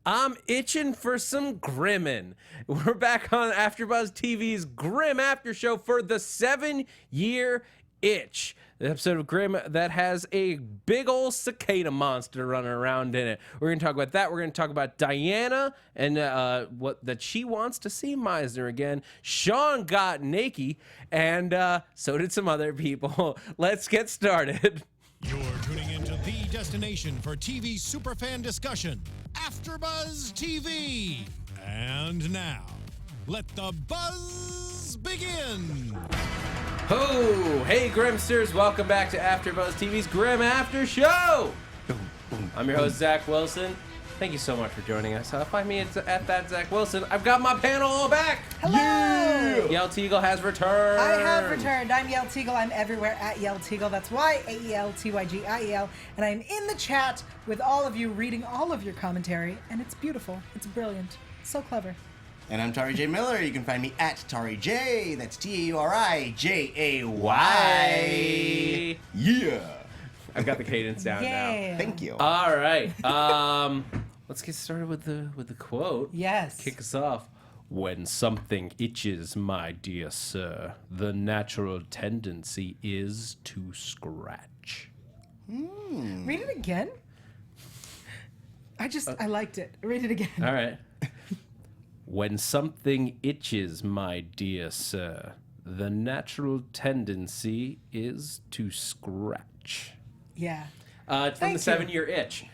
I'm itching for some Grimmin'. We're back on AfterBuzz TV's Grimm After Show for the 7-year itch. The episode of Grimm that has a big old cicada monster running around in it. We're going to talk about that. We're going to talk about Diana and that she wants to see Meisner again. Sean got naked, and so did some other people. Let's get started. You're tuning into the destination for TV superfan discussion, AfterBuzz TV. And now, let the buzz begin. Oh, hey Grimsters, welcome back to AfterBuzz TV's Grimm After Show. I'm your host, Zach Wilson. Thank you so much for joining us. Find me at that Zach Wilson. I've got my panel all back. Hello! Yeah! Yael Tygiel has returned. I have returned. I'm Yael Tygiel. I'm everywhere at Yael Tygiel. That's YAELTYGIEL. And I'm in the chat with all of you, reading all of your commentary. And it's beautiful. It's brilliant. So clever. And I'm Tauri Miller. You can find me at Tauri J. That's TAURIJAY. Yeah. I've got the cadence down Yeah. now. Thank you. All right. Let's get started with the quote. Yes. Kick us off. When something itches, my dear sir, the natural tendency is to scratch. Read it again. I liked it. Read it again. All right. When something itches, my dear sir, the natural tendency is to scratch. Yeah. It's from Thank the you. 7-year itch,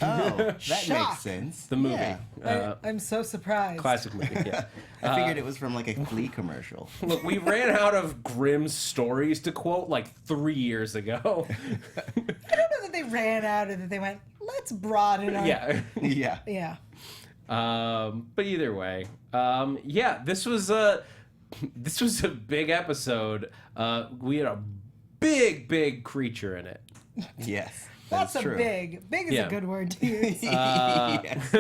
Oh, that Shock. makes sense. the movie. Yeah. I'm so surprised. Classic movie, yeah. I figured it was from like a Flea commercial. Look, we ran out of Grimm stories to quote like 3 years ago. I don't know that they ran out and that they went, let's broaden our... Yeah. Yeah. Yeah. But either way, yeah, this was a big episode. We had a big creature in it. Yes. That's true. Big is Yeah. a good word to use. Yes.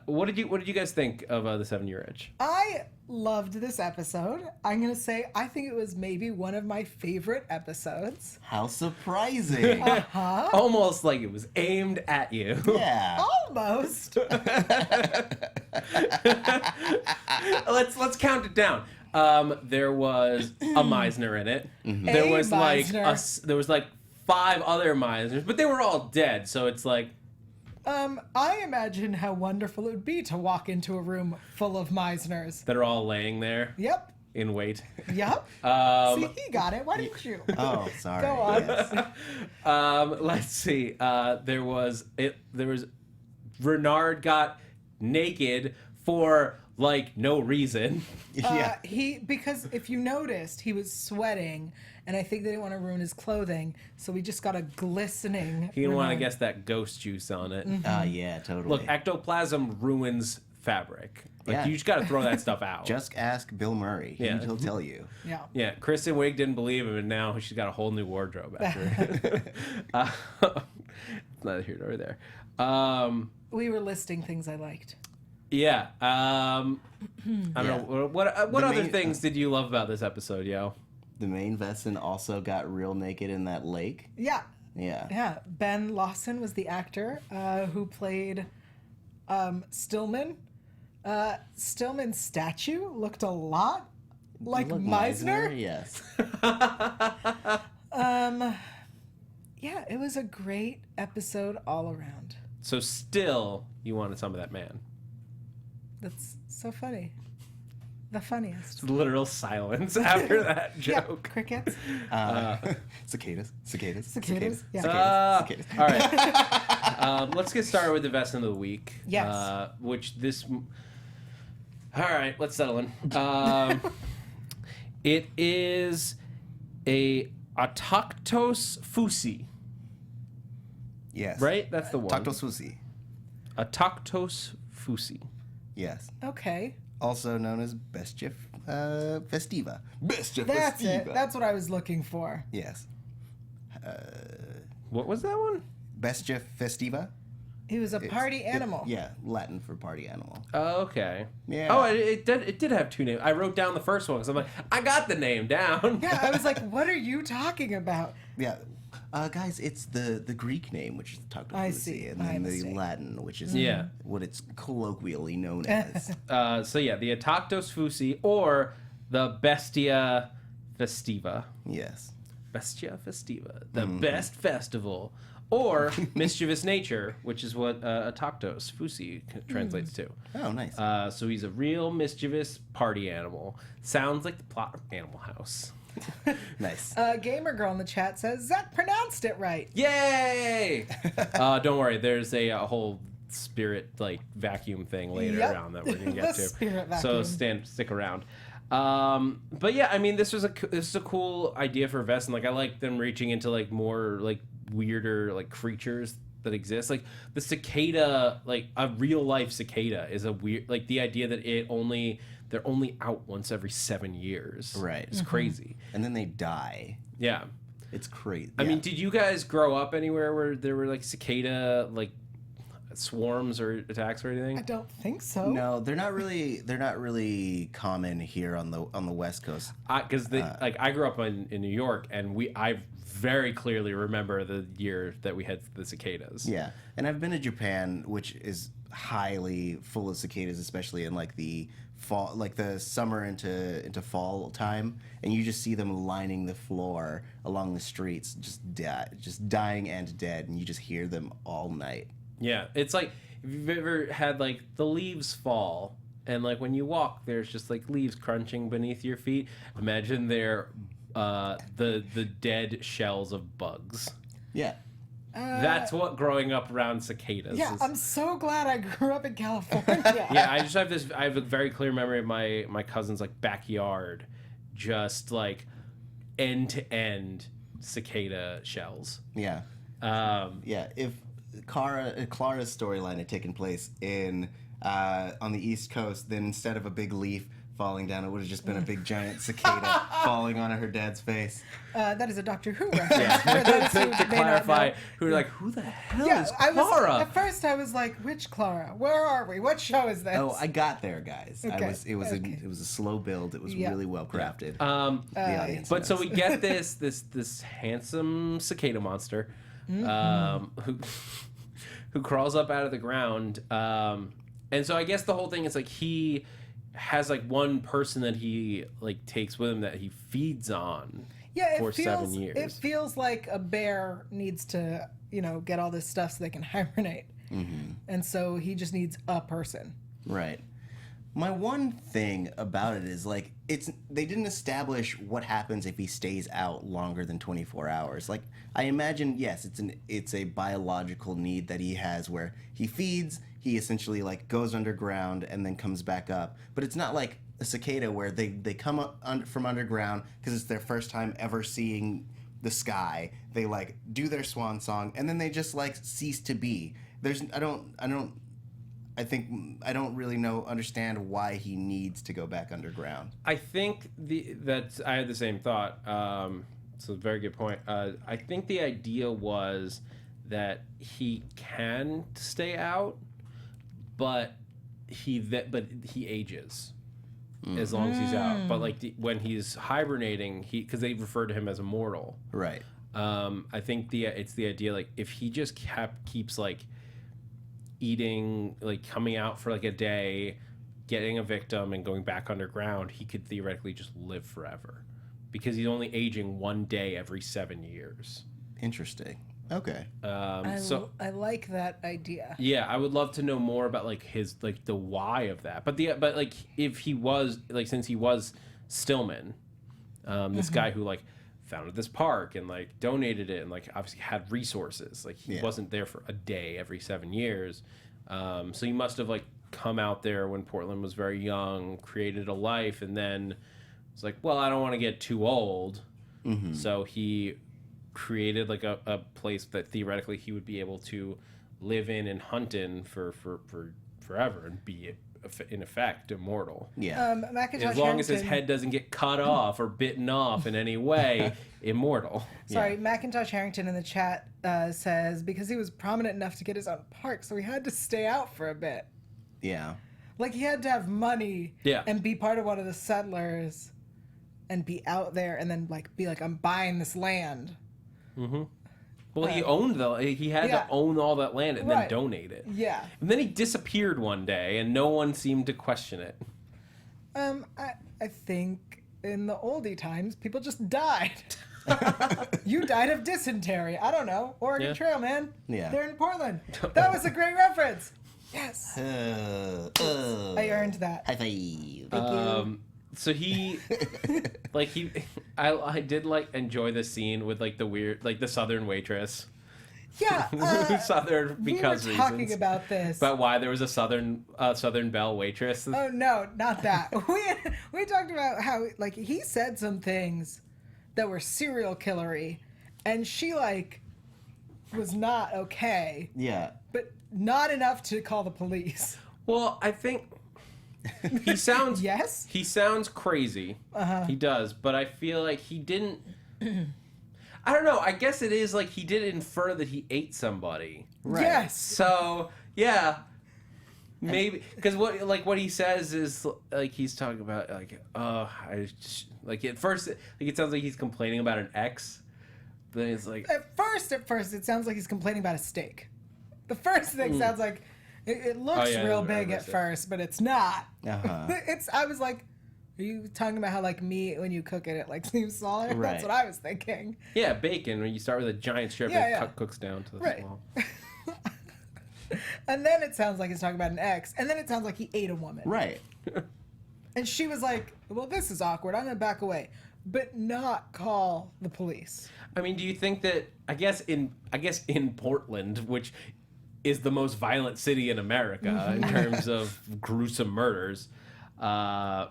What did you guys think of the 7-year itch? I loved this episode. I'm going to say I think it was maybe one of my favorite episodes. How surprising. Almost like it was aimed at you. Yeah. Almost. Let's count it down. There was a Meisner in it. There A was Meisner. there was like 5 other Meisners, but they were all dead. So it's like, I imagine how wonderful it would be to walk into a room full of Meisners. that are all laying there Yep. in wait. Yep. See, he got it. Why didn't you? Oh, sorry. Go on. Yes. Let's see. There was Renard got naked for like no reason. Yeah. Because if you noticed, he was sweating, and I think they didn't want to ruin his clothing, so we just got a glistening. He didn't want to Renard. guess that ghost juice on it. Yeah, totally. Look, ectoplasm ruins fabric. Like Yeah. you just got to throw that stuff out. Just ask Bill Murray. Yeah. He'll tell you. Yeah. Yeah, Kristen Wiig didn't believe him, and now she's got a whole new wardrobe after. Neither here nor there. We were listing things I liked. Yeah. I don't know. What The other main- things did you love about this episode, yo? The main Vesson also got real naked in that lake. Yeah. Yeah. Yeah. Ben Lawson was the actor who played Stillman. Stillman's statue looked a lot like Look, Meisner. Yes. Yeah, it was a great episode all around. So still, you wanted some of that man. That's so funny. The funniest. Literal silence after that Yeah, joke. crickets. Cicadas. Cicadas, yeah. Cicadas. All right. Let's get started with the Vesson of the week. Yes. Which this. All right, let's settle in. It is a Autochthos fusi, Yes. right? That's the one. Tactosusi. Autochthos fusi. Yes. Okay. Also known as Bestia Festiva. Bestia That's Festiva. it. That's what I was looking for. Yes. What was that one? Bestia Festiva. He was a party animal. Yeah, Latin for party animal. Oh, okay. Yeah. Oh, it did have 2 names. I wrote down the first one because I'm like, I got the name down. Yeah, I was like, what are you talking about? Yeah. Guys, it's the Greek name, which is the I see. Tauri, and My then the mistake. Latin, which is Yeah. what it's colloquially known as. So yeah, the Atactos Fusi or the Bestia Festiva. Yes. Bestia Festiva, the best festival, or mischievous nature, which is what Atactos Fusi translates to. Oh, nice. So he's a real mischievous party animal. Sounds like the plot of Animal House. Nice. Gamer girl in the chat says Zach pronounced it right. Yay! Don't worry, there's a whole spirit like vacuum thing later Yep. around that we're gonna get The to. spirit So vacuum. stick around. But yeah, I mean, this is a cool idea for Vest, and like I like them reaching into like more like weirder like creatures that exist. Like the cicada, like a real life cicada, is a weird like the idea that they're only out once every 7 years. Right. It's crazy. And then they die. Yeah. It's crazy. I mean, did you guys grow up anywhere where there were like cicada like swarms or attacks or I anything? don't think so. no, they're not really common here on the West Coast. Because like I grew up in New York, and I very clearly remember the year that we had the cicadas. Yeah, and I've been to Japan, which is highly full of cicadas, especially in like the fall, like the summer into fall time, and you just see them lining the floor along the streets, just dying and dead, and you just hear them all night. Yeah, it's like if you've ever had like the leaves fall, and like when you walk, there's just like leaves crunching beneath your feet. Imagine they're the dead shells of bugs. Yeah. That's what growing up around cicadas Yeah, is. I'm so glad I grew up in California. Yeah, I have a very clear memory of my cousin's like backyard, just like end to end cicada shells. Yeah. Yeah, if Clara's storyline had taken place in on the East Coast, then instead of a big leaf falling down, it would have just been a big giant cicada falling on her dad's face. That is a Doctor Who reference. For those who to may not clarify, know. who are like, who the hell Yeah, is I was Clara? at first. I was like, "Which Clara? Where are we? What show is this?" Oh, I got there, guys. Okay, It was okay. a slow build. It was Yeah. really well crafted. the audience. But so knows. we get this handsome cicada monster, who crawls up out of the ground, and so I guess the whole thing is like he has like one person that he like takes with him that he feeds on. Yeah, for it feels 7 years. it feels like a bear needs to get all this stuff so they can hibernate, and so he just needs a person. Right. My one thing about it is like they didn't establish what happens if he stays out longer than 24 hours. Like I imagine, yes, it's a biological need that he has where he feeds, he essentially like goes underground and then comes back up. But it's not like a cicada where they come up from underground because it's their first time ever seeing the sky. They like do their swan song and then they just like cease to be. I don't really understand why he needs to go back underground. I think I had the same thought. So very good point. I think the idea was that he can stay out, but he ages as long as he's out. But like when he's hibernating, because they refer to him as immortal. Right. I think it's the idea like if he just keeps like eating, like coming out for like a day, getting a victim and going back underground, he could theoretically just live forever because he's only aging 1 day every 7 years. Interesting. Okay. I like that idea. Yeah, I would love to know more about like his like the why of that. But like if he was like, since he was Stillman, this guy who like founded this park and like donated it and like obviously had resources, like he wasn't there for a day every 7 years, so he must have like come out there when Portland was very young, created a life, and then was like, well, I don't want to get too old, so he created like a place that theoretically he would be able to live in and hunt in for forever and be in effect immortal. Yeah. Macintosh As long as his Harrington- head doesn't get cut off or bitten off in any way, immortal. Sorry, Macintosh Harrington in the chat says because he was prominent enough to get his own park, so he had to stay out for a bit. Yeah. Like he had to have money and be part of one of the settlers and be out there and then like be like, I'm buying this land. Well, he owned he had yeah. to own all that land and then Right. donate it. Yeah. And then he disappeared one day, and no one seemed to question it. I think in the oldie times, people just died. You died of dysentery. I don't know. Oregon Yeah. Trail, man. Yeah. They're in Portland. That was a great reference. Yes. I earned that. High five. Thank you. So he, I did like enjoy the scene with like the weird, like the Southern waitress. Yeah. Southern because we were talking reasons. about this. But why there was a Southern Belle waitress. Oh no, not that. We talked about how like he said some things that were serial killery, and she like was not okay, Yeah. but not enough to call the police. Well, I think he sounds Yes? he sounds crazy. He does, but I feel like he didn't. I don't know. I guess it is like he did infer that he ate somebody. Right. Yes. So yeah, maybe because what he says is like he's talking about like I just, like at first like it sounds like he's complaining about an ex, but then it's like At first, it sounds like he's complaining about a steak. The first thing sounds like it looks Oh, yeah, real I big remember at that. first, but it's not. Uh-huh. I was like, are you talking about how like meat when you cook it, it like seems smaller? That's Right. what I was thinking. yeah, bacon when you start with a giant strip Yeah, and yeah. cooks down to the Right. small. And then it sounds like he's talking about an ex, and then it sounds like he ate a woman. Right. And she was like, well, this is awkward. I'm going to back away. But not call the police. I mean, do you think that I guess in Portland, which is the most violent city in America in terms of gruesome murders,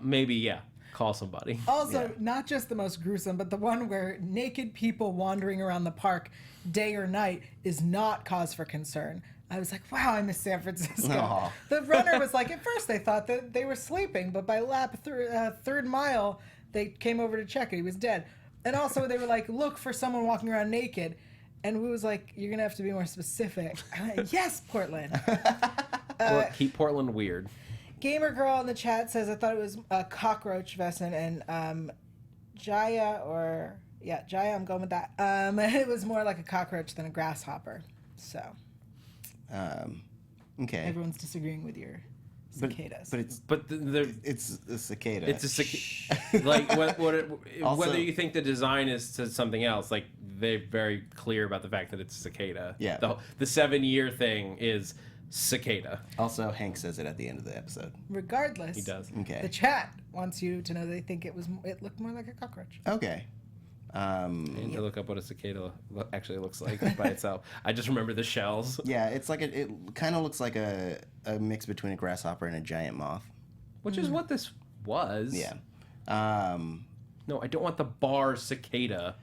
maybe call somebody. Also, Yeah. not just the most gruesome, but the one where naked people wandering around the park day or night is not cause for concern. I was like, wow, I miss San Francisco. Aw. The runner was like, at first they thought that they were sleeping, but by third mile, they came over to check it. He was dead. And also they were like, look for someone walking around naked. And we was like, you're going to have to be more specific. I'm like, yes, Portland. Well, keep Portland weird. Gamer Girl in the chat says, I thought it was a cockroach vessel, and Jaya, I'm going with that. It was more like a cockroach than a grasshopper. So Okay. everyone's disagreeing with your cicadas. But It's a cicada. it's a cicada. Like Also- whether you think the design is to something else, like they're very clear about the fact that it's a cicada. Yeah. The 7-year thing is cicada. Also, Hank says it at the end of the episode. Regardless, He does. Okay. the chat wants you to know they think it looked more like a cockroach. Okay. And to look up what a cicada actually looks like by itself. I just remember the shells, Yeah, it's like it kind of looks like a mix between a grasshopper and a giant moth. which is what this was. Yeah. No, I don't want the bar cicada.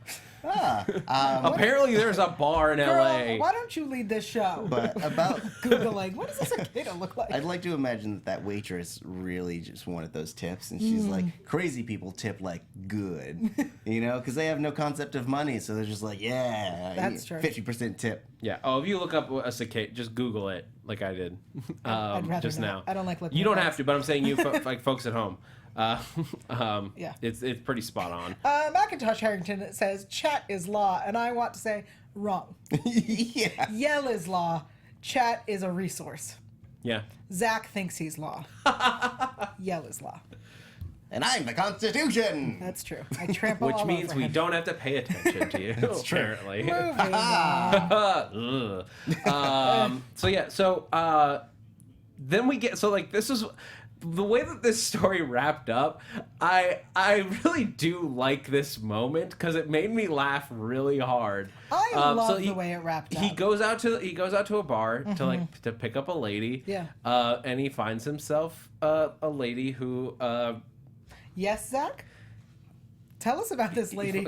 Ah, Apparently, there's a bar in Girl, LA. why don't you lead this show? but about Googling, what does a cicada look like? I'd like to imagine that waitress really just wanted those tips, and she's like, crazy people tip like good, you know, because they have no concept of money, so they're just like, yeah, That's true. 50% tip. Yeah. Oh, if you look up a cicada, just Google it, like I did I'd rather just not. now. I don't like looking You at don't those. have to, but I'm saying you, like folks at home. Yeah. It's pretty spot on. Macintosh Harrington says, chat is law, and I want to say, wrong. Yeah. Yell is law. Chat is a resource. Yeah. Zach thinks he's law. Yell is law. And I'm the Constitution. That's true. I trample Which all means over we him. don't have to pay attention to you. Apparently. Moving on. Ugh. Then we get this is the way that this story wrapped up. I really do like this moment because it made me laugh really hard. I love the way it wrapped He up. goes out to a bar to pick up a lady. Yeah. And he finds himself a lady who Yes, Zach? Tell us about this lady.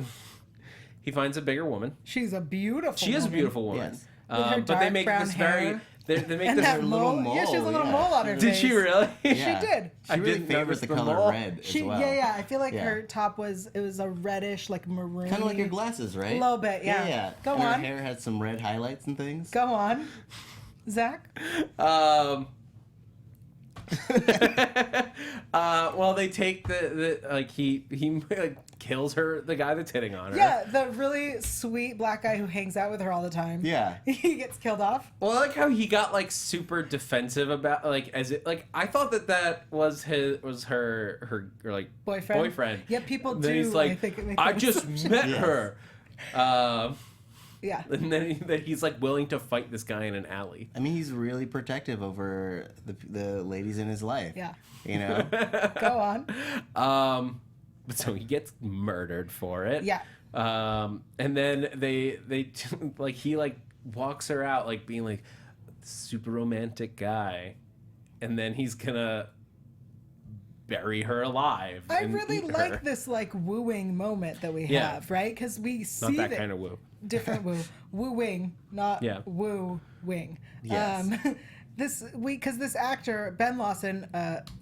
he finds a bigger woman. She's a beautiful She is a woman. beautiful woman. Yes. With her But they dark make brown this very. hair. They make And this. that little mole. Yeah, she has a mole, little yeah. mole on her Did face. she really? Yeah. She did. She I really didn't favors notice the the color mole. red She, as well. yeah. I feel like Yeah. her top was a reddish, like maroon. Kind of like your glasses, right? A little bit, yeah. Yeah. Go and on. Her hair had some red highlights and things. Go on, Zach. Well, they take the like he like kills the guy that's hitting on her. Yeah, the really sweet black guy who hangs out with her all the time. Yeah. He gets killed off. Well, I like how he got like super defensive about like as it like I thought that was her like boyfriend. Yeah, people Then do. he's like, I think it makes I that just assumption. met Yes. her. Yeah. And then he's like willing to fight this guy in an alley. I mean, he's really protective over the ladies in his life. Yeah. You know? Go on. So he gets murdered for it. Yeah. And then they like he like walks her out like being like super romantic guy, and then he's gonna bury her alive. I and really eat like her. this like wooing moment that we Yeah. have, right? Because we see Not that kind of woo. different wooing, not Yeah. woo-wing. Yes. Because this actor Ben Lawson,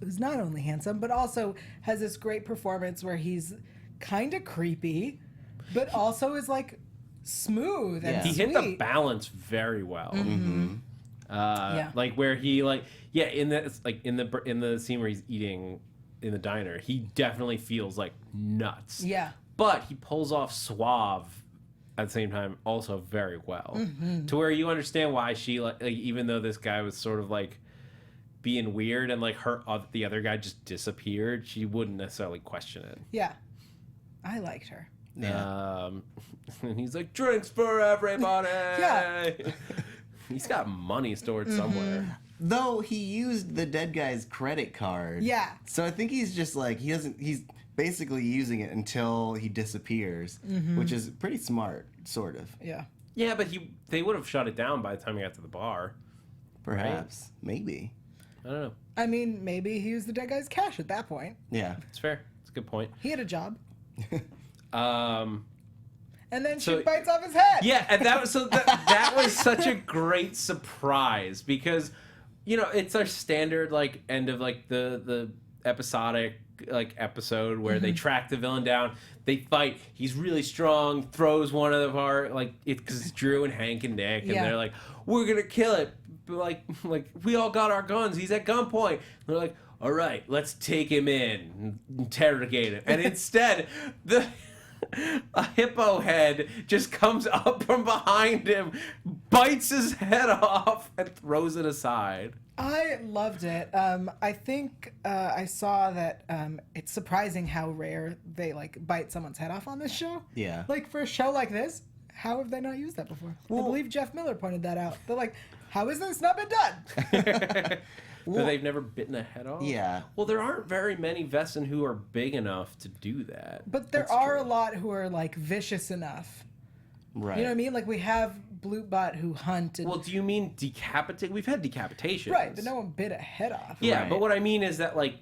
is not only handsome but also has this great performance where he's kind of creepy, but also is like smooth and Yeah. He sweet. hit the balance very well. Yeah. Like where he like in the scene where he's eating in the diner, he definitely feels like nuts. Yeah. But he pulls off suave at the same time also very well, to where you understand why she like even though this guy was sort of like being weird and like the other guy just disappeared, she wouldn't necessarily question it. Yeah. I liked her. Yeah. And he's like, drinks for everybody. Yeah. He's got money stored somewhere. Though he used the dead guy's credit card. Yeah. So I think he's just like, he's basically using it until he disappears, which is pretty smart, sort of. Yeah. Yeah, but they would have shut it down by the time he got to the bar. Perhaps. Maybe. I don't know. I mean, maybe he used the dead guy's cash at that point. Yeah. It's fair. It's a good point. He had a job. And And then So- she bites off his head. yeah, and that was such a great surprise because, you know, it's our standard like end of like the episodic like episode where they track the villain down, they fight. He's really strong, throws one of our like it because it's Drew and Hank and Nick, and Yeah. they're like, we're gonna kill it. But like we all got our guns. He's at gunpoint. And they're like, all right, let's take him in, and interrogate him. And instead, a hippo head just comes up from behind him, bites his head off, and throws it aside. I loved it. I think I saw that it's surprising how rare they like bite someone's head off on this show. Yeah. Like for a show like this, how have they not used that before? I believe Jeff Miller pointed that out. They're like, how has this not been done? So they've never bitten a head off? Yeah. Well, there aren't very many Vesson who are big enough to do that. But there are a lot who are like vicious enough. Right. You know what I mean? Like we have Blootbot who hunt and Well, do you mean decapitate? We've had decapitations. right, but no one bit a head off. Yeah, Right. but what I mean is that like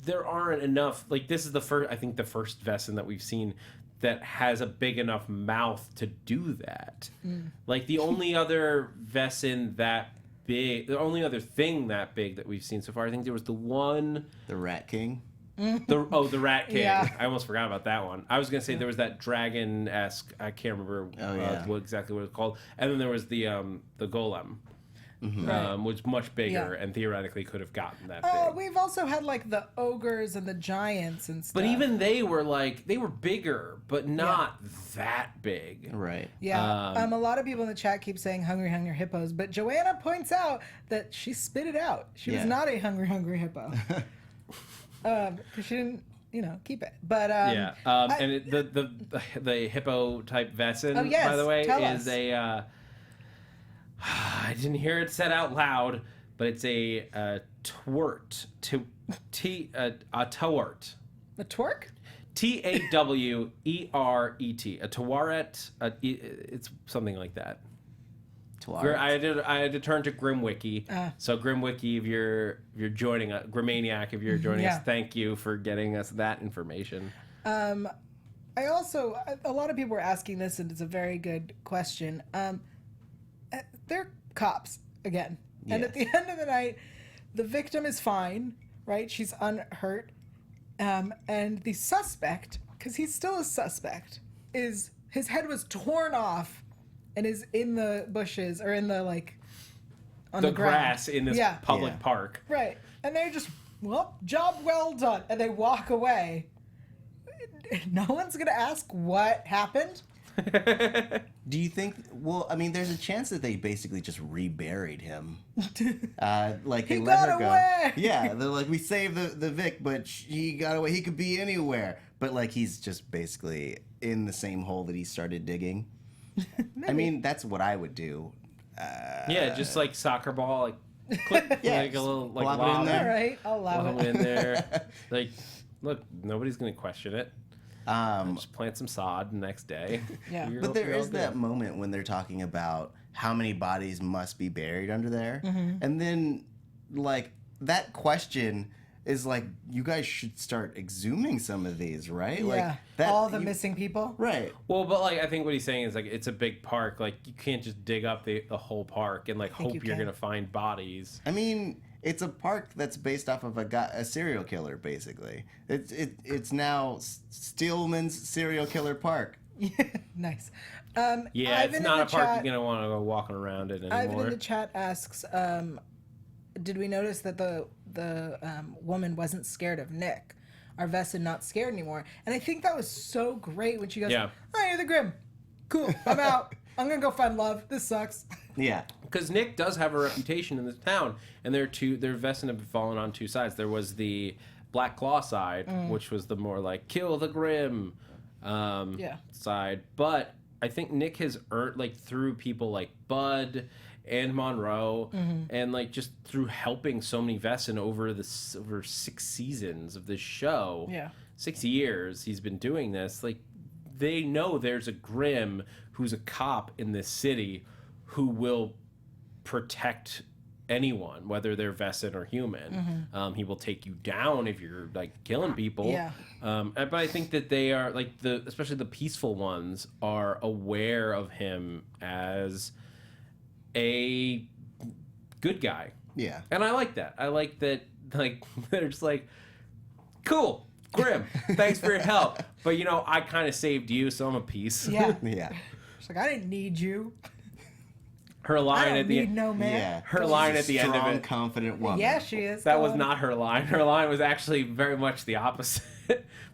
there aren't enough. Like this is the first, I think, the first Vesson that we've seen that has a big enough mouth to do that. Like the only other Vesson that big, the only other thing that big that we've seen so far, I think there was the one. The Rat King. The Rat King. Yeah. I almost forgot about that one. I was gonna say there was that dragon-esque. I can't remember exactly what it's called. And then there was the Golem, Right. which much bigger Yeah. and theoretically could have gotten that Oh, big. we've also had like the ogres and the giants and stuff. But even they were bigger, but not that big. Right. yeah, a lot of people in the chat keep saying hungry, hungry hippos, but Joanna points out that she spit it out. She was Yeah. not a hungry, hungry hippo. Because she didn't, keep it. But Yeah, and the hippo type Vesson, Oh, yes, by the way, tell is us. a. I didn't hear it said out loud, but it's a twort. A twort. the twerk? Taweret. A twaret. It's something like that. I had to turn to Grimm Wiki. So Grimm Wiki, if you're joining us, Grimmaniac, if you're joining Yeah. us, thank you for getting us that information. I also, a lot of people were asking this, and it's a very good question. They're cops again, and at the end of the night, the victim is fine, right? She's unhurt, and the suspect, because he's still a suspect, is his head was torn off, and is in the bushes or in the on the the ground. grass in this Yeah. public Yeah. park. Right. And they're just, well, job well done. And they walk away. No one's going to ask what happened. Do you think? Well, I mean, there's a chance that they basically just reburied him. Like they He let got her away! go. Yeah, they're like, we saved the Vic, but he got away. He could be anywhere, but like he's just basically in the same hole that he started digging. I mean, that's what I would do. Yeah, just like soccer ball, like click, Yeah, like a little like plop it in lob there. All right, I'll allow Plop it. in there. Like, look, nobody's gonna question it. Just plant some sod the next day. Yeah. But there you're all is that good. moment when they're talking about how many bodies must be buried under there. And then, like, that question is like, you guys should start exhuming some of these, right? Yeah. Like, that, All the missing people. Right. Well, but like I think what he's saying is like it's a big park. Like you can't just dig up the whole park and like think hope you you're can. gonna find bodies. I mean, it's a park that's based off of a serial killer, basically. It's now Steelman's serial killer park. Nice. Yeah, Ivan it's in not the a park chat- you're gonna want to go walking around it Ivan anymore. in the chat asks, did we notice that the woman wasn't scared of Nick? Are Vesa not scared anymore? And I think that was so great when she goes, Yeah. "Oh, you're the Grimm. Cool. I'm out. I'm gonna go find love. This sucks." Yeah. Because Nick does have a reputation in this town, and their Vesson have fallen on two sides. There was the Black Claw side, which was the more like kill the Grimm side. But I think Nick has earned like through people like Bud and Monroe, and like just through helping so many Vesson over 6 seasons of this show. Yeah. 6 years he's been doing this. Like they know there's a Grimm who's a cop in this city who will protect anyone, whether they're Vesson or human. He will take you down if you're like killing people. Yeah. But I think that they are like especially the peaceful ones are aware of him as a good guy. Yeah. And I like that. I like that. Like they're just like, cool, Grimm, thanks for your help. But you know, I kind of saved you, so I'm a piece. Yeah. Yeah. She's like, "I didn't need you. Her I line don't at the need no man." Yeah. her line at the end of Strong, it. confident woman. Yeah, she is. That Go was on. not her line. Her line was actually very much the opposite.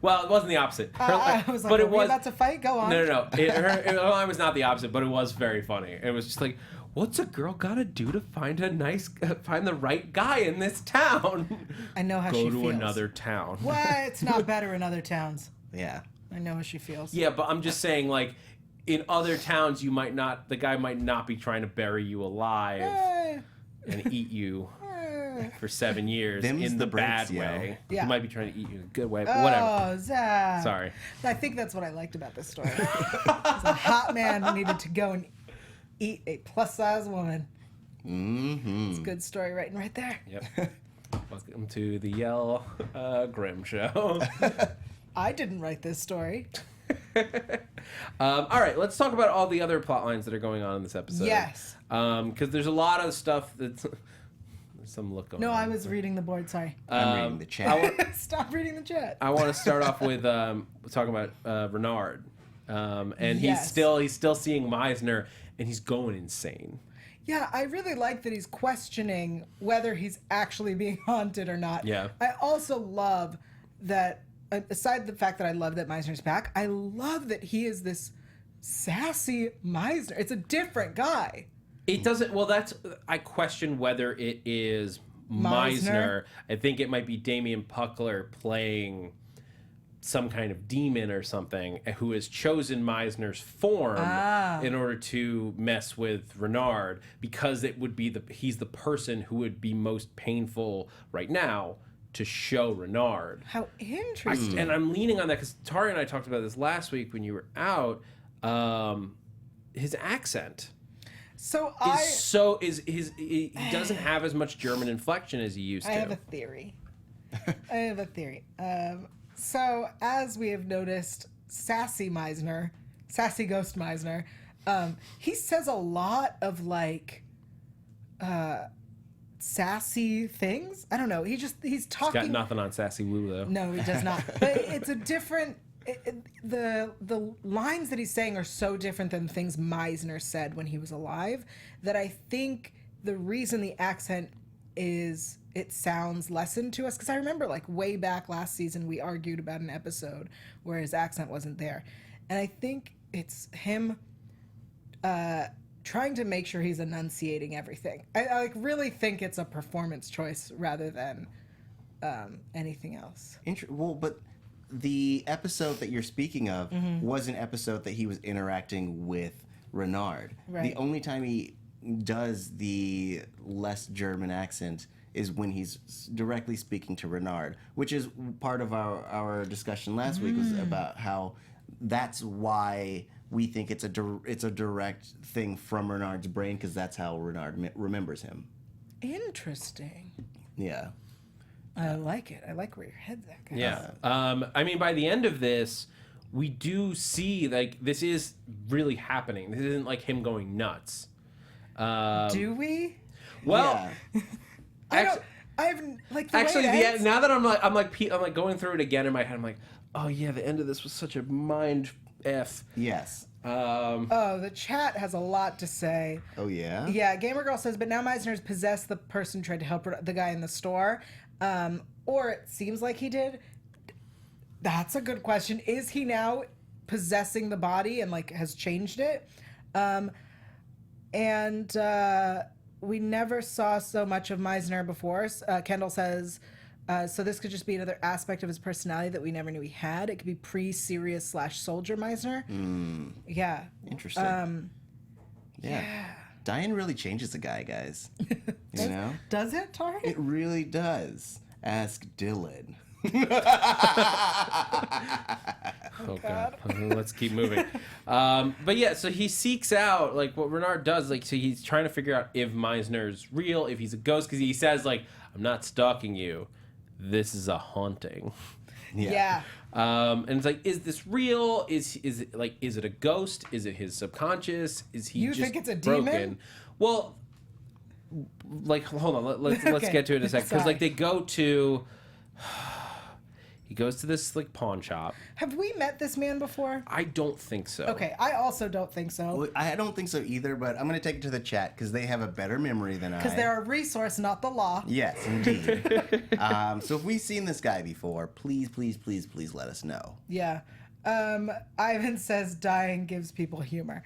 Well, it wasn't the opposite. I was like, but "Are it we was about to fight? Go on." no. Her line was not the opposite, but it was very funny. It was just like, what's a girl gotta do to find find the right guy in this town? I know how Go she to feels. another town. What? It's not better in other towns. Yeah. I know how she feels. Yeah, but I'm just saying, like, in other towns, the guy might not be trying to bury you alive Eh, and eat you eh. for 7 years Them's in the the bad breaks, yo. way. Yeah. He might be trying to eat you in a good way, but whatever. Oh, Zach. Sorry. I think that's what I liked about this story. It's a hot man who needed to go and eat a plus-size woman. Mm-hmm. It's a good story writing right there. Yep. Welcome to the Yael Grimm show. I didn't write this story. All right, let's talk about all the other plot lines that are going on in this episode. Yes. Because there's a lot of stuff that's... There's some look going No, on. I was reading the board. Sorry. I'm reading the chat. Stop reading the chat. I want to start off with talking about Renard, and Yes. he's still seeing Meisner, and he's going insane. Yeah, I really like that he's questioning whether he's actually being haunted or not. Yeah. I also love that, aside the fact that I love that Meisner's back, I love that he is this sassy Meisner. It's a different guy. It doesn't. Well, I question whether it is Meisner? Meisner. I think it might be Damian Puckler playing some kind of demon or something who has chosen Meisner's form in order to mess with Renard, because it would be he's the person who would be most painful right now to show Renard. How interesting. And I'm leaning on that because Tauri and I talked about this last week when you were out. His accent So he doesn't have as much German inflection as he used to. I have a theory. So, as we have noticed, sassy Ghost Meisner, he says a lot of like sassy things. I don't know. He's talking. Got nothing on Sassy Wu though. No, he does not. But it's a different. The lines that he's saying are so different than things Meisner said when he was alive that I think the reason the accent is it sounds lessened to us, because I remember like way back last season we argued about an episode where his accent wasn't there, and I think it's him trying to make sure he's enunciating everything. I like really think it's a performance choice rather than anything else. Well, but the episode that you're speaking of was an episode that he was interacting with Renard. Right. The only time he does the less German accent is when he's directly speaking to Renard, which is part of our discussion last week was about how that's why we think it's a direct thing from Renard's brain, because that's how Renard remembers him. Interesting. Yeah. I like it. I like where your head's at, guys. Yeah. I mean, by the end of this, we do see like this is really happening. This isn't like him going nuts. Do we? Well, Yeah. I've like the actually, way it ends, now that I'm like going through it again in my head, I'm like, oh yeah, the end of this was such a mind f. Yes. Oh, the chat has a lot to say. Oh, yeah? Yeah, Gamer Girl says, but now Meisner's possessed the person who tried to help the guy in the store. Or it seems like he did. That's a good question. Is he now possessing the body and like has changed it? We never saw so much of Meisner before. Kendall says, so this could just be another aspect of his personality that we never knew he had. It could be pre-serious / soldier Meisner. Yeah. Interesting. Yeah. Dying really changes a guy, guys. You know? Does it, Tauri? It really does. Ask Dylan. Oh god. Let's keep moving. But yeah, so he seeks out like what Renard does. Like, so he's trying to figure out if Meisner's real, if he's a ghost, because he says like, "I'm not stalking you. This is a haunting." Yeah. And it's like, is this real? Is it like, is it a ghost? Is it his subconscious? Is he You just think it's a broken? demon? Well, like, hold on. Let's Okay. get to it in a second, because Sorry. like they go to. He goes to this like pawn shop. Have we met this man before? I don't think so. Okay, I also don't think so. Well, I don't think so either, but I'm going to take it to the chat because they have a better memory than I. Because they're a resource, not the law. Yes, indeed. So if we've seen this guy before, please let us know. Yeah. Ivan says dying gives people humor.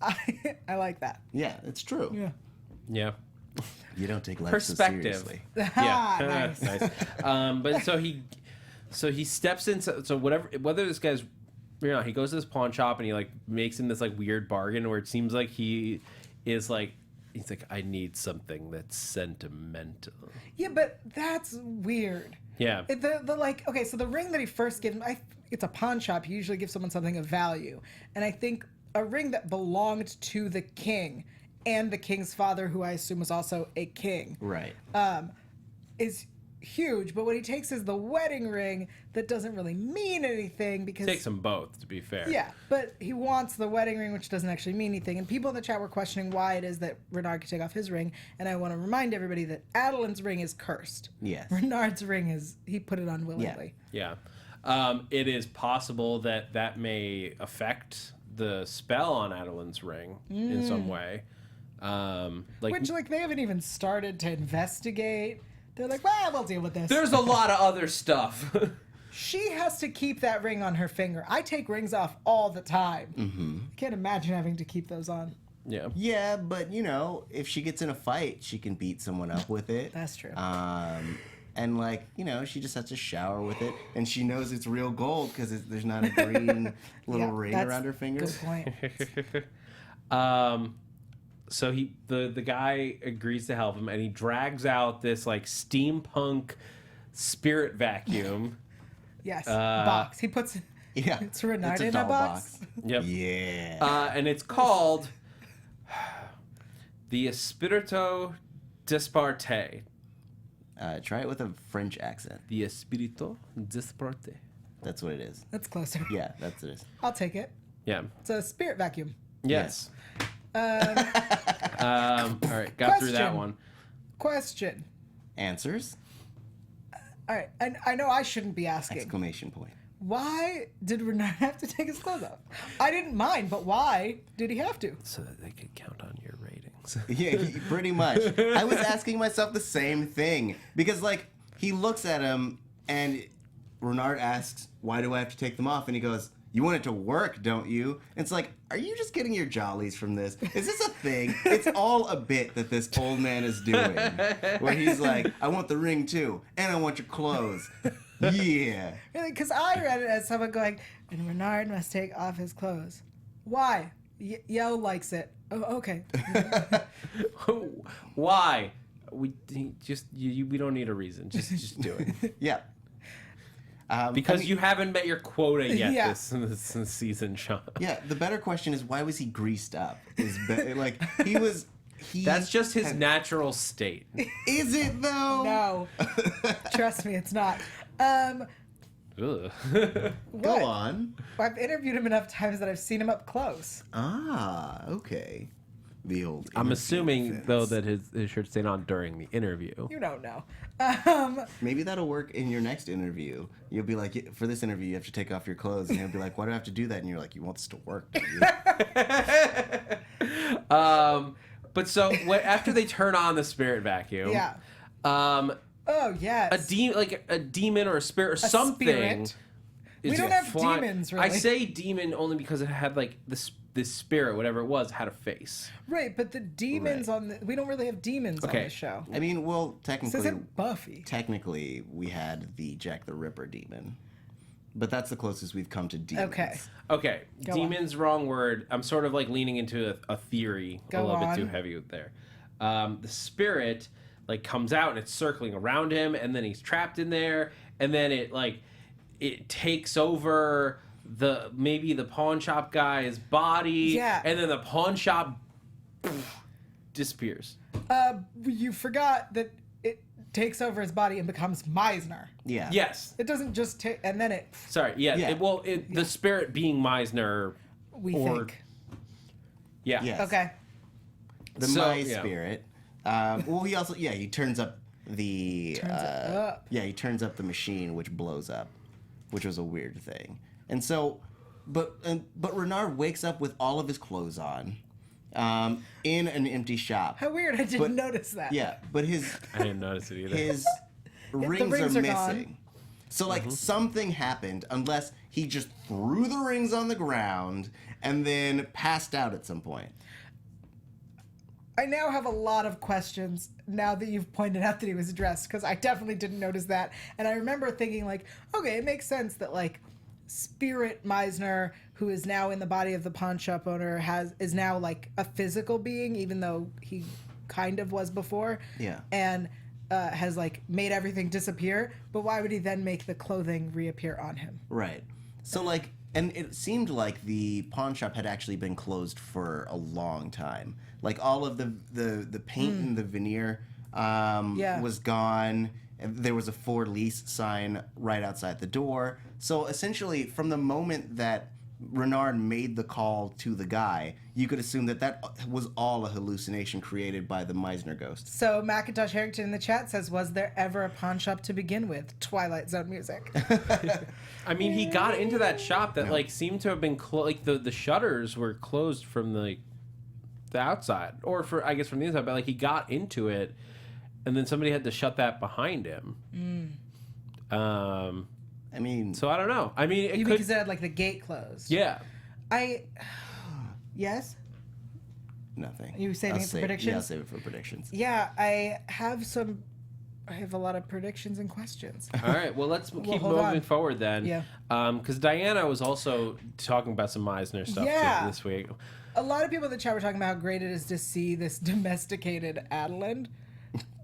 I like that. Yeah, it's true. Yeah. Yeah. You don't take life Perspective. so seriously. Yeah. Nice. But so he steps in. So whether this guy's, he goes to this pawn shop and he like makes him this like weird bargain where it seems like he is like, he's like, I need something that's sentimental. Yeah, but that's weird. Yeah. The like, okay, so the ring that he first gives him, it's a pawn shop. He usually gives someone something of value. And I think a ring that belonged to the king and the king's father, who I assume was also a king, Right. is huge. But what he takes is the wedding ring that doesn't really mean anything because... Takes them both, to be fair. Yeah, but he wants the wedding ring, which doesn't actually mean anything. And people in the chat were questioning why it is that Renard could take off his ring. And I want to remind everybody that Adeline's ring is cursed. Yes. Renard's ring is, he put it on willingly. Yeah. It is possible that may affect the spell on Adeline's ring in some way. Which, like, they haven't even started to investigate. They're like, well, we'll deal with this. there's a lot of other stuff. She has to keep that ring on her finger. I take rings off all the time. Mm-hmm. I can't imagine having to keep those on. Yeah. Yeah, but if she gets in a fight, she can beat someone up with it. That's true. And she just has to shower with it, and she knows it's real gold because there's not a green little ring that's around her finger. Good point. So the guy agrees to help him, and he drags out this like steampunk spirit vacuum. Yes. Box. He puts Yeah, it's Renard it's a in a doll box. Yep. Yeah. And it's called the Espirito Disparte. Try it with a French accent. The Espirito Disparte. That's what it is. That's closer. Yeah, that's what it is. I'll take it. Yeah. It's a spirit vacuum. Yes. All right. Got through that Question. one. Question. Answers? All right. I know I shouldn't be asking. Exclamation point. Why did Renard have to take his clothes off? I didn't mind, but why did he have to? So that they could count on your ratings. songs. Yeah, pretty much. I was asking myself the same thing because, like, he looks at him and Renard asks, "Why do I have to take them off?" And he goes, "You want it to work, don't you?" And it's like, are you just getting your jollies from this? Is this a thing? It's all a bit that this old man is doing, where he's like, "I want the ring too, and I want your clothes." Yeah. Really, because I read it as someone going, and Renard must take off his clothes. Why? Yael likes it. Oh, okay. Why? We don't need a reason. Just do it. Yeah. Because you haven't met your quota yet Yeah. this season, Sean. Yeah, the better question is, why was he greased up? Like, he That's just his natural state. Is it though? No. Trust me, it's not. Ugh. Go What? on. I've interviewed him enough times that I've seen him up close. Ah, okay. The old. I'm interview assuming, fence. though, that his shirt stayed on during the interview. You don't know. Maybe that'll work in your next interview. You'll be like, for this interview, you have to take off your clothes, and he'll be like, "Why do I have to do that?" And you're like, "You want this to work, do you?" But so after they turn on the spirit vacuum, Yeah. um, Oh, yes. a demon or a spirit or something. spirit. is We don't have flying- demons, I really. say demon only because it had like this spirit, whatever it was, had a face. Right, but the demons we don't really have demons on Okay. this show. I mean, well, This technically, isn't Buffy. we had the Jack the Ripper demon, but that's the closest we've come to demons. Okay. Okay, Go demon's wrong word. I'm sort of like leaning into a theory Go a little on. bit too heavy there. The spirit like comes out and it's circling around him, and then he's trapped in there, and then it takes over maybe the pawn shop guy's body, Yeah. and then the pawn shop disappears. You forgot that it takes over his body and becomes Meisner. Yeah. Yes. It doesn't just take, and then it, Sorry. Yeah. Yeah. The spirit being Meisner. we Or- think. Yeah. Yes. Okay. The So, my yeah. spirit. Well, he also he turns up the Turns it up. yeah, he turns up the machine, which blows up, which was a weird thing. And so, but Renard wakes up with all of his clothes on, in an empty shop. How weird, I didn't But- notice that. Yeah, but his I didn't notice it either. his rings rings are are gone. missing. So like something happened, unless he just threw the rings on the ground and then passed out at some point. I now have a lot of questions now that you've pointed out that he was dressed, because I definitely didn't notice that. And I remember thinking, like, okay, it makes sense that, like, Spirit Meisner, who is now in the body of the pawn shop owner, is now, like, a physical being, even though he kind of was before. Yeah. And has, like, made everything disappear. But why would he then make the clothing reappear on him? Right. So like, and it seemed like the pawn shop had actually been closed for a long time. Like all of the paint and the veneer was gone. And there was a for lease sign right outside the door. So essentially, from the moment that Renard made the call to the guy, you could assume that was all a hallucination created by the Meisner ghost. So Macintosh Harrington in the chat says, was there ever a pawn shop to begin with? Twilight Zone music. I mean, he got into that shop that like seemed to have been like the shutters were closed from the outside, or I guess from the inside. But like he got into it, and then somebody had to shut that behind him. I mean, So I don't know. I mean, it You could. because it had like the gate closed. Yeah. Yes? nothing. You saving it for predictions? Yeah, I'll save it for predictions. Yeah, I have a lot of predictions and questions. All right. Well, let's keep hold moving on. forward then. Yeah. Because Diana was also talking about some Meisner stuff Yeah. too this week. A lot of people in the chat were talking about how great it is to see this domesticated Adeline,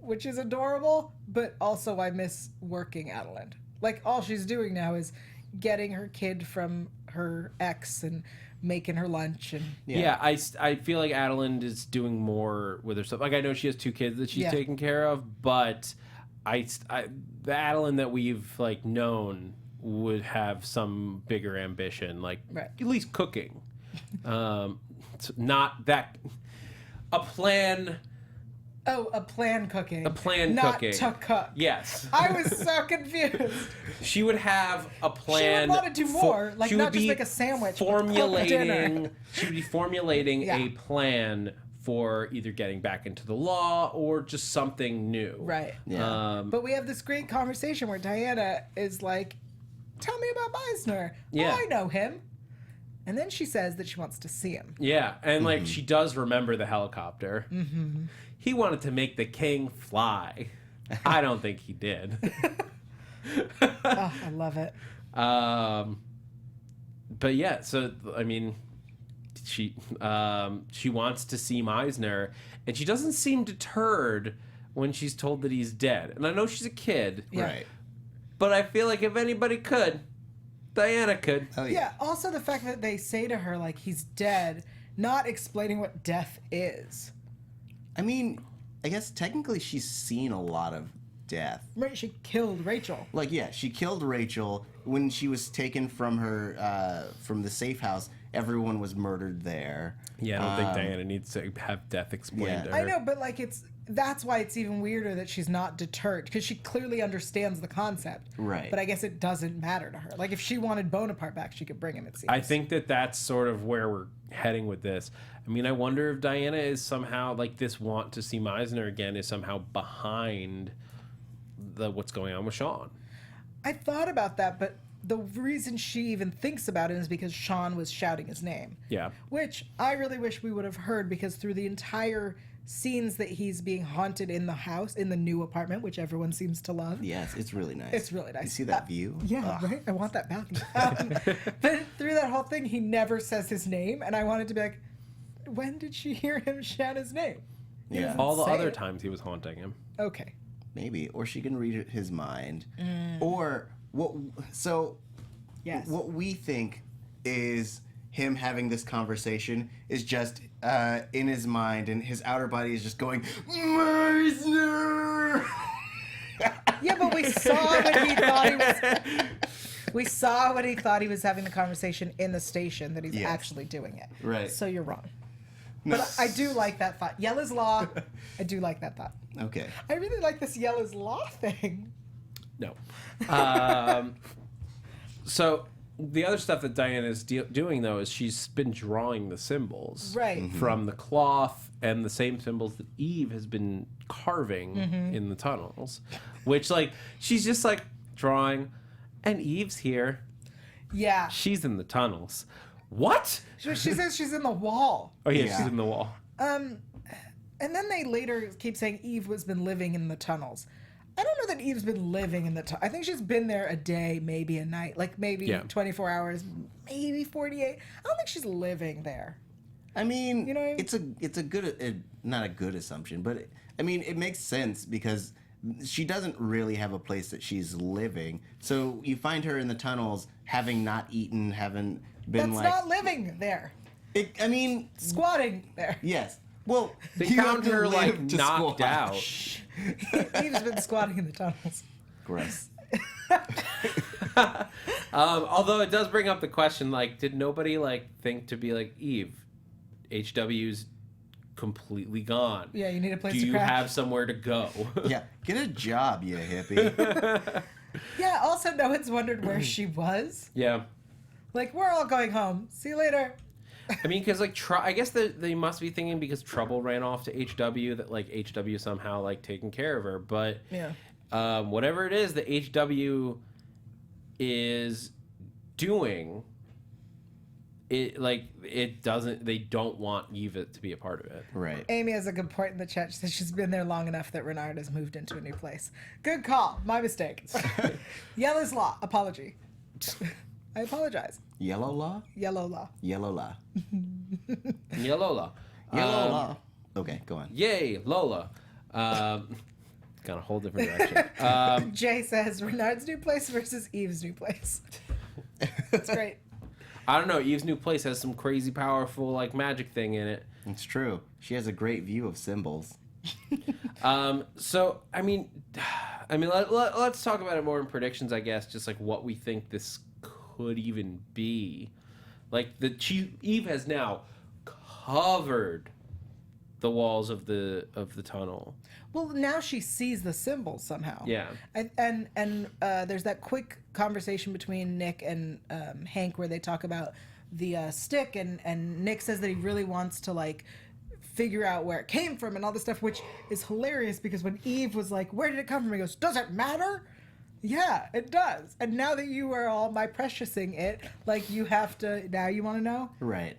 which is adorable, but also I miss working Adeline. Like, all she's doing now is getting her kid from her ex and making her lunch. And Yeah, I feel like Adeline is doing more with her stuff. Like, I know she has 2 kids that she's Yeah. taking care of, but the Adeline that we've like known would have some bigger ambition, like Right. at least cooking. It's not that a plan. oh, a plan cooking. A plan not cooking. to cook. Yes. I was so confused. She would have a plan. wanna do more, like, she not would just be make a sandwich, but cook dinner. She would be formulating Yeah. a plan for either getting back into the law or just something new. Right. Yeah. But we have this great conversation where Diana is like, tell me about Meisner. Yeah. Oh, I know him. And then she says that she wants to see him. Yeah, and like she does remember the helicopter. Mm-hmm. He wanted to make the king fly. I don't think he did. Oh, I love it. But yeah, so I mean, she wants to see Meisner, and she doesn't seem deterred when she's told that he's dead. And I know she's a kid, Yeah. Right. but I feel like if anybody could, Diana could. Oh, Yeah, also the fact that they say to her, like, he's dead, not explaining what death is. I mean, I guess technically she's seen a lot of death. Right, she killed Rachel. Like, yeah, she killed Rachel when she was taken from her from the safe house. Everyone was murdered there. Yeah, I don't think Diana needs to have death explained Yeah. to her. I know, but, like, that's why it's even weirder that she's not deterred, because she clearly understands the concept. Right. But I guess it doesn't matter to her. Like, if she wanted Bonaparte back, she could bring him, it seems. I think that that's sort of where we're heading with this. I mean, I wonder if Diana is somehow, like, this want to see Meisner again is somehow behind what's going on with Sean. I thought about that, but the reason she even thinks about it is because Sean was shouting his name. Yeah. Which I really wish we would have heard, because through the entire scenes that he's being haunted in the house, in the new apartment, which everyone seems to love. Yes, it's really nice. It's really nice. You see that view? Yeah, Ugh. right? I want that balcony. But through that whole thing, he never says his name, and I wanted to be like, when did she hear him shout his name? He Yeah. doesn't All the say other it. times he was haunting him. Okay. Maybe, or she can read his mind, or what? So, Yes. what we think is him having this conversation is just in his mind, and his outer body is just going, Meisner. Yeah, but we saw when he thought he was. We saw when he thought he was having the conversation in the station that he's Yes. actually doing it. Right. So you're wrong. No. But I do like that thought. Yell is law. I do like that thought. Okay. I really like this yell is law thing. No. So the other stuff that Diana is doing, though, is she's been drawing the symbols Right. from the cloth and the same symbols that Eve has been carving in the tunnels, which, like, she's just, like, drawing, and Eve's here. Yeah. She's in the tunnels. What? She says she's in the wall. Oh, yeah, Yeah. she's in the wall. And then they later keep saying Eve has been living in the tunnels. I don't know that Eve's been living in the tunnels. I think she's been there a day, maybe a night, like maybe Yeah. 24 hours, maybe 48. I don't think she's living there. I mean, You know? it's a good, not a good assumption, but I mean, it makes sense because she doesn't really have a place that she's living. So you find her in the tunnels, having not eaten, haven't been That's like. not living there. I mean, Squatting there. yes. Well, They you have found to her, like, live to knocked squat. out. Eve's been squatting in the tunnels. Gross. Although it does bring up the question, like, did nobody, like, think to be like, Eve, HW's completely gone. Yeah, you need a place Do to you crash. have somewhere to go? Yeah, get a job, you hippie. Yeah, also no one's wondered where she was. Yeah. Like, we're all going home. See you later. I mean, because, like, I guess they must be thinking because Trouble ran off to HW that, like, HW somehow, like, taking care of her. But Yeah. whatever it is that HW is doing, they don't want Eva to be a part of it. Right. Amy has a good point in the chat. She says she's been there long enough that Renard has moved into a new place. Good call. My mistake. Yell is law. Apology. I apologize. Yellow law? Yellow law. Yellow law. Yeah, Lola. Yellow law. Okay, go on. Yay, Lola. Got a whole different direction. Jay says Renard's new place versus Eve's new place. That's great. I don't know. Eve's new place has some crazy, powerful, like, magic thing in it. It's true. She has a great view of symbols. So, I mean, let's talk about it more in predictions, I guess. Just like what we think this could even be. Like Eve has now covered the walls of the tunnel. Well, now she sees the symbols somehow. Yeah. And there's that quick conversation between Nick and Hank where they talk about the stick, and Nick says that he really wants to, like, figure out where it came from and all this stuff, which is hilarious because when Eve was like, where did it come from? He goes, does it matter? Yeah, it does. And now that you are all my preciousing it, like you have to, now you want to know? Right.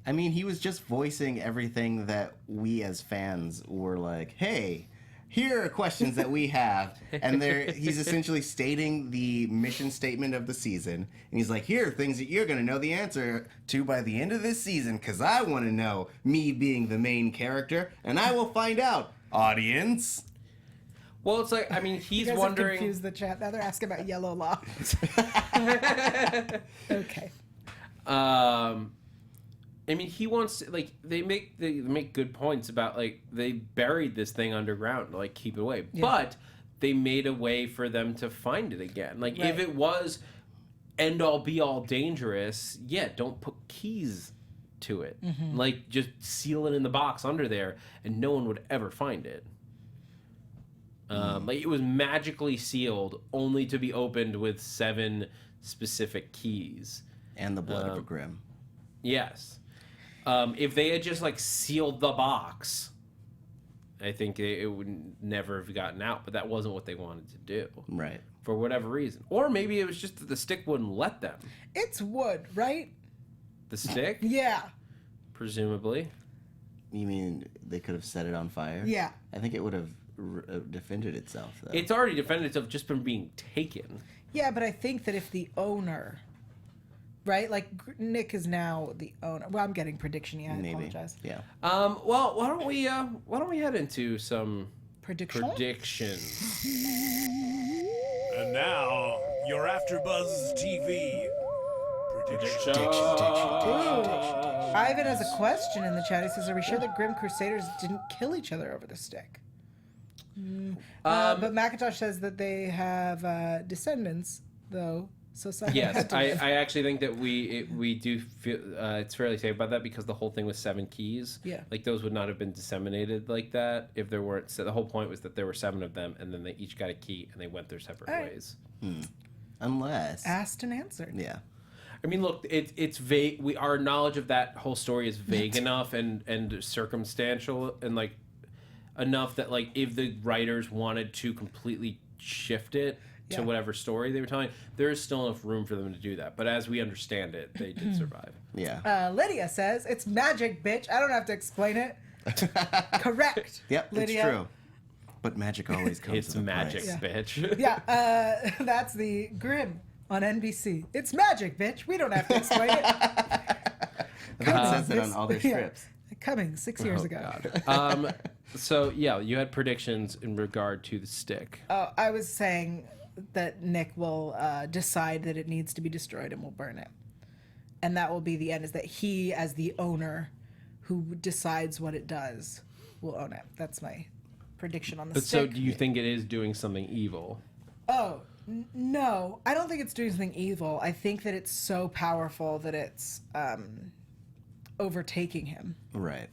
I mean, he was just voicing everything that we as fans were like, hey, here are questions that we have. And he's essentially stating the mission statement of the season. And he's like, here are things that you're going to know the answer to by the end of this season, because I want to know, me being the main character, and I will find out, audience. Well, it's like, I mean, he's You guys wondering. have confused the chat. Now they're asking about yellow law. Okay. I mean, he wants to, like, they make good points about, like, they buried this thing underground to, like, keep it away. Yeah. But they made a way for them to find it again. Like, Right. if it was end all be all dangerous, yeah, don't put keys to it. Mm-hmm. Like, just seal it in the box under there, and no one would ever find it. Like, it was magically sealed, only to be opened with 7 specific keys. And the blood of a Grimm. Yes. If they had just, like, sealed the box, I think it would never have gotten out. But that wasn't what they wanted to do. Right. For whatever reason. Or maybe it was just that the stick wouldn't let them. It's wood, right? The stick? Yeah. Presumably. You mean they could have set it on fire? Yeah. I think it would have defended itself, though. It's already defended itself just from being taken. Yeah, but I think that if the owner, right? Like Nick is now the owner. Well, I'm getting prediction. Yeah, I Maybe. apologize. Yeah. Well, why don't we head into some Prediction? predictions? And now, your AfterBuzz TV prediction. Ivan has a question in the chat. He says, "Are we sure that Grimm Crusaders didn't kill each other over the stick?" But Macintosh says that they have descendants, though. So something Yes, had to I live. actually think that we do feel it's fairly safe about that because the whole thing was 7 keys. Yeah. Like those would not have been disseminated like that if there weren't. So the whole point was that there were 7 of them, and then they each got a key, and they went their separate All right. ways. Unless. asked and answered. Yeah. I mean, look, it's vague. Our knowledge of that whole story is vague enough and circumstantial and like enough that like if the writers wanted to completely shift it to Yeah. whatever story they were telling, there is still enough room for them to do that. But as we understand it, they did survive. Yeah. Lydia says, "It's magic, bitch. I don't have to explain it." Correct. Yep, Lydia. it's true. But magic always comes It's with a magic, price. bitch. Yeah, that's the Grimm on NBC. It's magic, bitch. We don't have to explain it. That says it on all their Yeah. scripts. Coming 6 years Oh, ago. God. So yeah, you had predictions in regard to the stick. Oh, I was saying that Nick will decide that it needs to be destroyed and will burn it. And that will be the end, is that he, as the owner who decides what it does, will own it. That's my prediction on the But so, stick. do you think it is doing something evil? Oh, no. I don't think it's doing something evil. I think that it's so powerful that it's overtaking him. Right.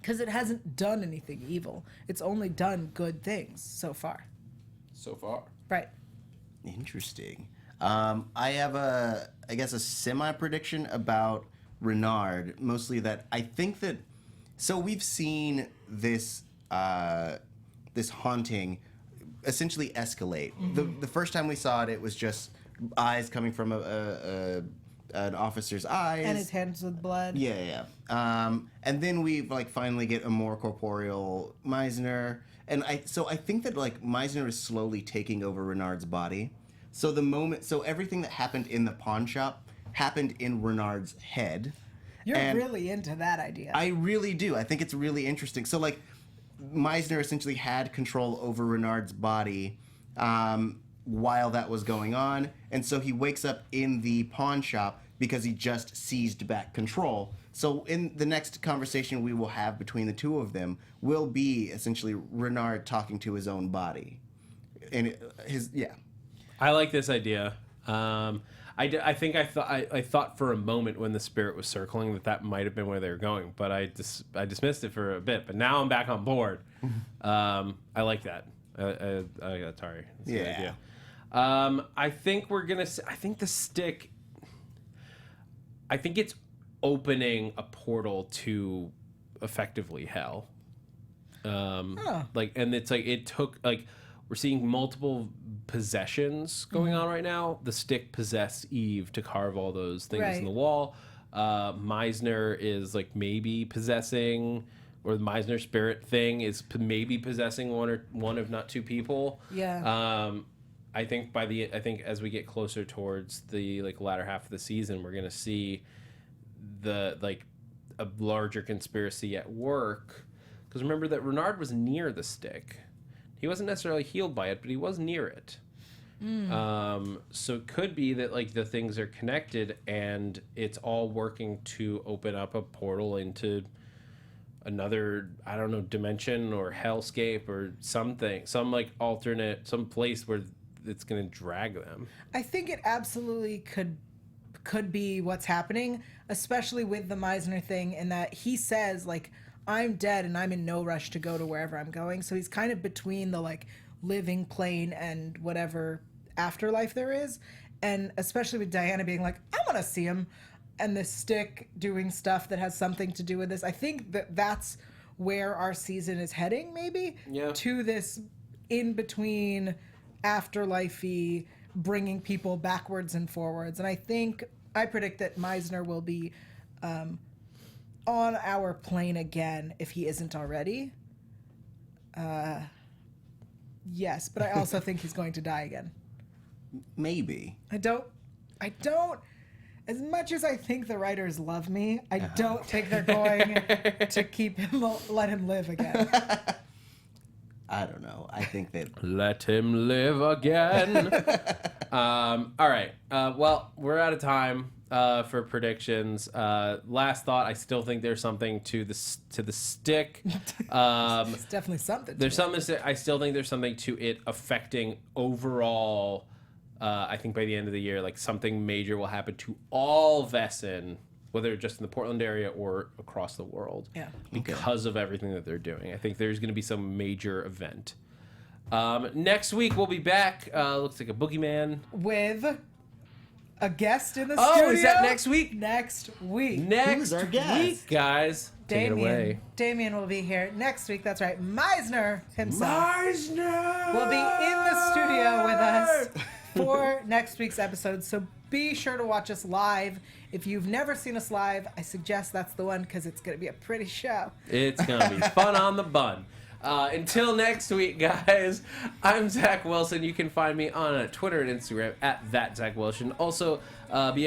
Because it hasn't done anything evil. It's only done good things so far. So far. Right. Interesting. I have I guess a semi prediction about Renard. Mostly that I think that. So we've seen this this haunting essentially escalate. The first time we saw it, it was just eyes coming from an officer's eyes. And his hands with blood. Yeah. And then we like finally get a more corporeal Meisner, and I think that like Meisner is slowly taking over Renard's body. So everything that happened in the pawn shop happened in Renard's head. You're And really into that idea. I really do. I think it's really interesting. So like Meisner essentially had control over Renard's body while that was going on, and so he wakes up in the pawn shop because he just seized back control. So in the next conversation we will have between the two of them will be essentially Renard talking to his own body. And I like this idea. I think I thought for a moment when the spirit was circling that might have been where they were going, but I dismissed it for a bit. But now I'm back on board. I like that. I got Tauri. That's a good idea. I think we're gonna. I think the stick. I think it's opening a portal to effectively hell. Like, and it's like it took like we're seeing multiple possessions going on right now. The stick possessed Eve to carve all those things in the wall. Meisner is like maybe possessing, or the Meisner spirit thing is maybe possessing one if not two people. Yeah. I think as we get closer towards the like latter half of the season, we're gonna see the like a larger conspiracy at work. Because remember that Renard was near the stick. He wasn't necessarily healed by it, but he was near it. So it could be that like the things are connected and it's all working to open up a portal into another, I don't know, dimension or hellscape or something, some like alternate, some place where it's going to drag them. I think it absolutely could be what's happening, especially with the Meisner thing, in that he says like, I'm dead and I'm in no rush to go to wherever I'm going. So he's kind of between the like living plane and whatever afterlife there is. And especially with Diana being like, I want to see him, and the stick doing stuff that has something to do with this. I think that's where our season is heading, maybe, to this in between afterlife-y, bringing people backwards and forwards. And I predict that Meisner will be on our plane again if he isn't already. Yes, but I also think he's going to die again. Maybe. I don't, as much as I think the writers love me, I don't think they're going to let him live again. I don't know. I think that... Let him live again. All right. Well, we're out of time for predictions. Last thought, I still think there's something to the stick. It's definitely something. There's something. I still think there's something to it affecting overall. I think by the end of the year, like something major will happen to all Vessin, whether just in the Portland area or across the world. Yeah. Because of everything that they're doing. I think there's going to be some major event. Next week we'll be back. Looks like a boogeyman with a guest in the studio. Oh, is that next week? Next week. Who's our guest? Week, guys. Take it away. Damien will be here next week. That's right. Meisner himself Meisner will be in the studio with us for next week's episode. So be sure to watch us live. If you've never seen us live, I suggest that's the one, because it's going to be a pretty show. It's going to be fun on the bun. Until next week, guys, I'm Zach Wilson. You can find me on Twitter and Instagram at @ZachWilson. Also, be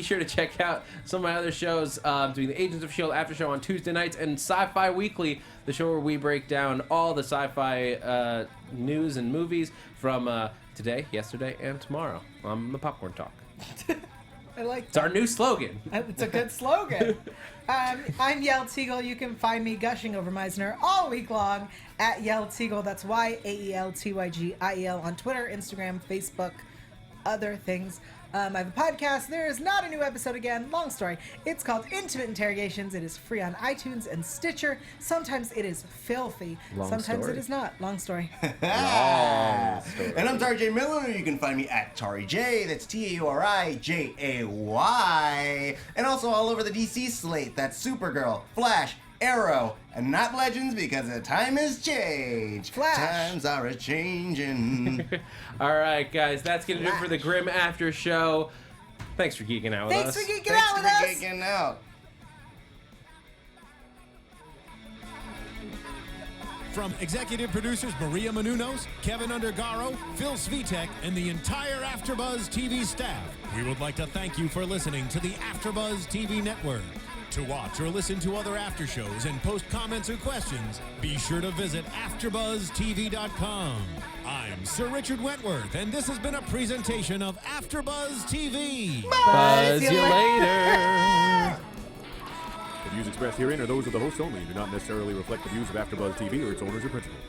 sure to check out some of my other shows, doing the Agents of S.H.I.E.L.D. after show on Tuesday nights, and Sci-Fi Weekly, the show where we break down all the sci-fi news and movies from today, yesterday, and tomorrow on the Popcorn Talk. I like that. It's our new slogan. It's a good slogan. I'm Yael Tygiel. You can find me gushing over Meisner all week long at Yael Tygiel. That's YAELTYGIEL on Twitter, Instagram, Facebook, other things. I have a podcast. There is not a new episode again. Long story. It's called Intimate Interrogations. It is free on iTunes and Stitcher. Sometimes it is filthy. Sometimes it is not. Long story. Long story. And I'm Tauri Miller. You can find me at Tauri J. That's TAURIJAY. And also all over the DC slate. That's Supergirl, Flash, Arrow, and not Legends, because the time has changed. Flash. Times are a changing. All right, guys, that's going to do it for the Grimm After Show. Thanks for geeking out with us. Thanks for geeking out with us. Geeking out. From executive producers Maria Menounos, Kevin Undergaro, Phil Svitek, and the entire AfterBuzz TV staff, we would like to thank you for listening to the AfterBuzz TV network. To watch or listen to other after shows and post comments or questions, be sure to visit AfterBuzzTV.com. I'm Sir Richard Wentworth, and this has been a presentation of AfterBuzz TV. Buzz you later. The views expressed herein are those of the hosts only and do not necessarily reflect the views of AfterBuzz TV or its owners or principals.